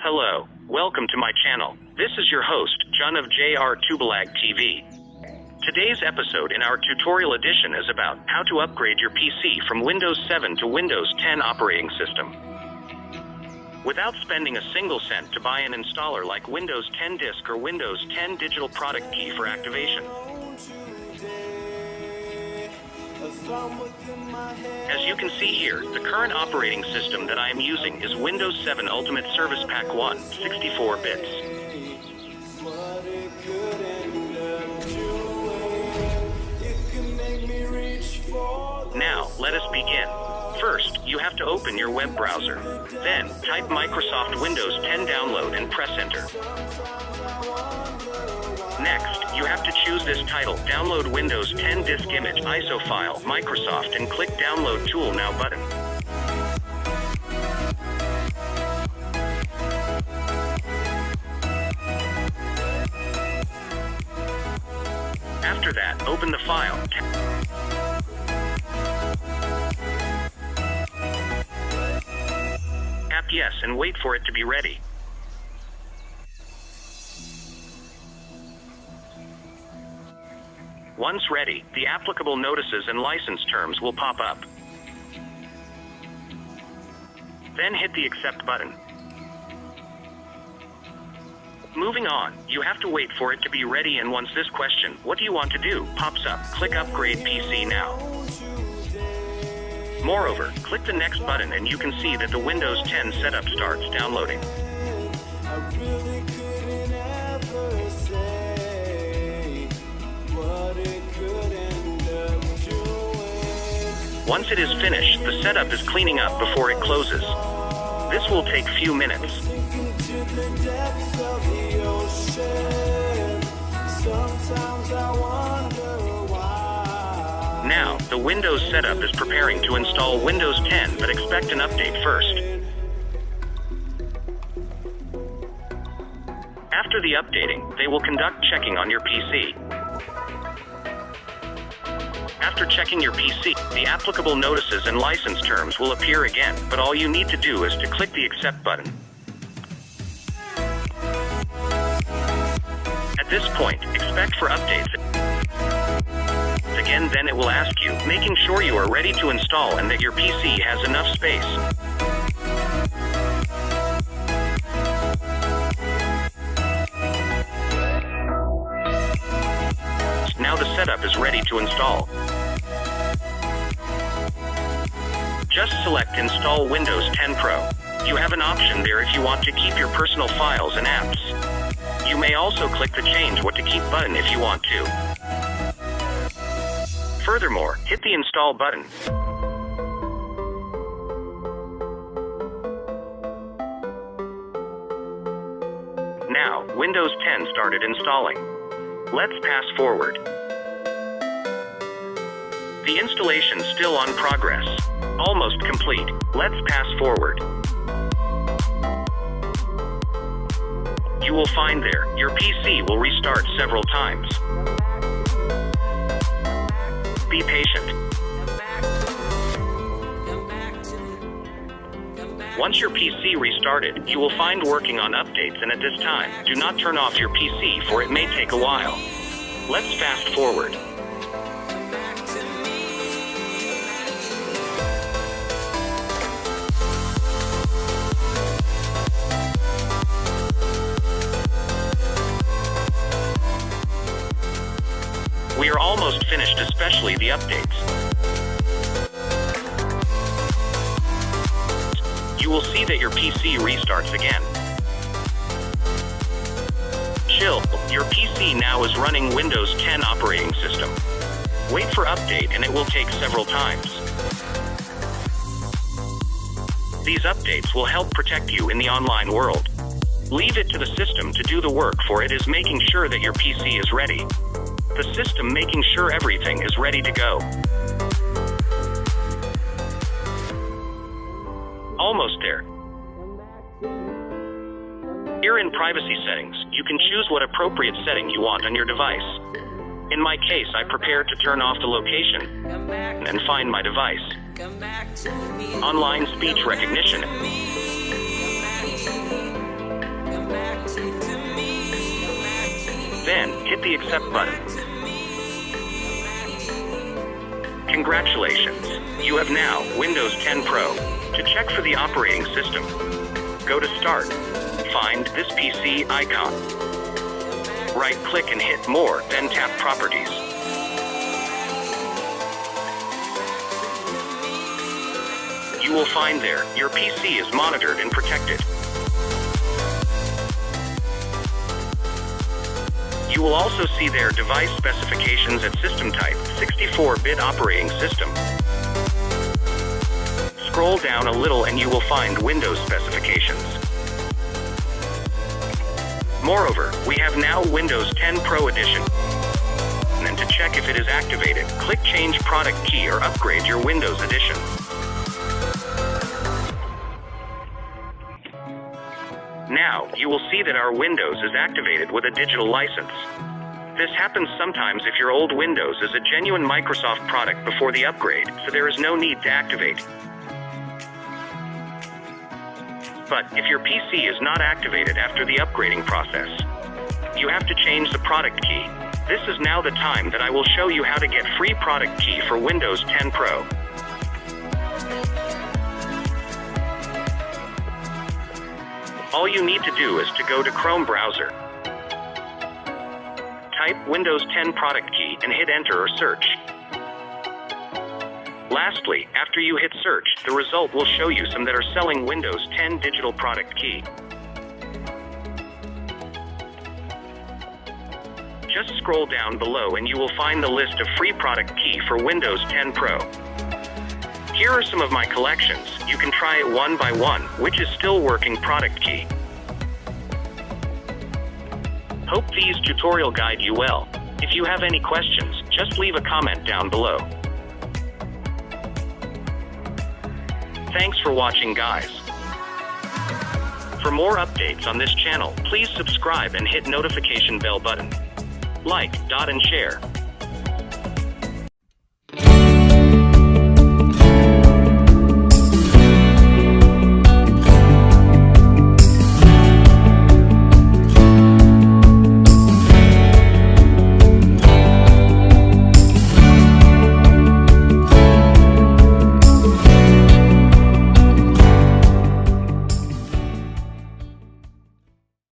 Hello, welcome to my channel. This is your host, John of Jrtubilag TV. Today's episode in our tutorial edition is about how to upgrade your PC from Windows 7 to Windows 10 operating system. Without spending a single cent to buy an installer like Windows 10 Disk or Windows 10 Digital Product Key for activation. As you can see here, the current operating system that I am using is Windows 7 Ultimate Service Pack 1, 64 bits. Now, let us begin. First, you have to open your web browser. Then, type Microsoft Windows 10 download and press enter. Next, you have to choose this title, Download Windows 10 Disk Image ISO File, Microsoft, and click Download Tool Now button. After that, open the file. Tap Yes and wait for it to be ready. Once ready, the applicable notices and license terms will pop up. Then hit the Accept button. Moving on, you have to wait for it to be ready, and once this question, "What do you want to do?" pops up, click Upgrade PC Now. Moreover, click the Next button and you can see that the Windows 10 setup starts downloading. Once it is finished, the setup is cleaning up before it closes. This will take few minutes. Now, the Windows setup is preparing to install Windows 10, but expect an update first. After the updating, they will conduct checking on your PC. After checking your PC, the applicable notices and license terms will appear again, but all you need to do is to click the Accept button. At this point, expect for updates. Again, then it will ask you, making sure you are ready to install and that your PC has enough space. Now the setup is ready to install. Just select Install Windows 10 Pro. You have an option there if you want to keep your personal files and apps. You may also click the Change What to Keep button if you want to. Furthermore, hit the Install button. Now, Windows 10 started installing. Let's pass forward. The installation still on progress. Almost complete. Let's pass forward. You will find there, your PC will restart several times. Be patient. Once your PC restarted, you will find working on updates, and at this time, do not turn off your PC for it may take a while. Let's fast forward. We are almost finished, especially the updates. You will see that your PC restarts again. Chill, your PC now is running Windows 10 operating system. Wait for update and it will take several times. These updates will help protect you in the online world. Leave it to the system to do the work, for it is making sure that your PC is ready. The system making sure everything is ready to go. Almost there. Here in Privacy Settings, you can choose what appropriate setting you want on your device. In my case, I prepare to turn off the location and find my device. Online speech recognition. Then, hit the accept button. Congratulations! You have now Windows 10 Pro. To check for the operating system, go to Start. Find this PC icon. Right-click and hit More, then tap Properties. You will find there, your PC is monitored and protected. You will also see there device specifications at system type, 64-bit operating system. Scroll down a little and you will find Windows specifications. Moreover, we have now Windows 10 Pro Edition. And to check if it is activated, click Change Product Key or upgrade your Windows Edition. Now, you will see that our Windows is activated with a digital license. This happens sometimes if your old Windows is a genuine Microsoft product before the upgrade, so there is no need to activate. But if your PC is not activated after the upgrading process, you have to change the product key. This is now the time that I will show you how to get free product key for Windows 10 Pro. All you need to do is to go to Chrome browser. Type Windows 10 product key and hit enter or search. Lastly, after you hit search, the result will show you some that are selling Windows 10 digital product key. Just scroll down below and you will find the list of free product key for Windows 10 Pro. Here are some of my collections. You can try it one by one, which is still working product key. Hope these tutorial guide you well. If you have any questions, just leave a comment down below. Thanks for watching, guys. For more updates on this channel, please subscribe and hit notification bell button. Like, and share.